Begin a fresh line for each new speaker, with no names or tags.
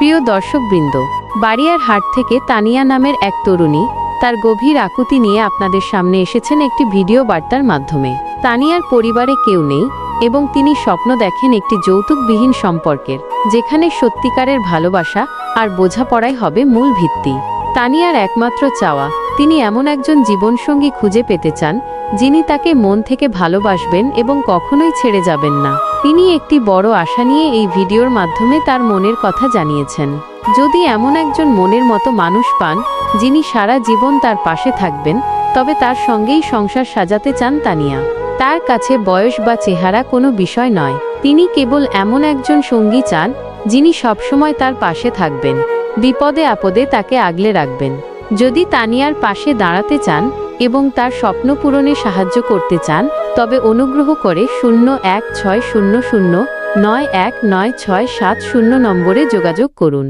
প্রিয় দর্শকবৃন্দ, বাড়িয়ার হাট থেকে তানিয়া নামের এক তরুণী তার গভীর আকুতি নিয়ে আপনাদের সামনে এসেছেন একটি ভিডিও বার্তার মাধ্যমে। তানিয়ার পরিবারে কেউ নেই এবং তিনি স্বপ্ন দেখেন একটি যৌতুকবিহীন সম্পর্কের, যেখানে সত্যিকারের ভালোবাসা আর বোঝাপড়াই হবে মূল ভিত্তি। তানিয়ার একমাত্র চাওয়া, তিনি এমন একজন জীবনসঙ্গী খুঁজে পেতে চান যিনি তাকে মন থেকে ভালোবাসবেন এবং কখনোই ছেড়ে যাবেন না। তিনি একটি বড় আশা নিয়ে এই ভিডিওর মাধ্যমে তার মনের কথা জানিয়েছেন। যদি এমন একজন মনের মতো মানুষ পান যিনি সারা জীবন তার পাশে থাকবেন, তবে তার সঙ্গেই সংসার সাজাতে চান তানিয়া। তার কাছে বয়স বা চেহারা কোনো বিষয় নয়, তিনি কেবল এমন একজন সঙ্গী চান যিনি সবসময় তার পাশে থাকবেন, বিপদে আপদে তাকে আগলে রাখবেন। যদি তানিয়ার পাশে দাঁড়াতে চান এবং তার স্বপ্ন পূরণে সাহায্য করতে চান, তবে অনুগ্রহ করে 016009196770 নম্বরে যোগাযোগ করুন।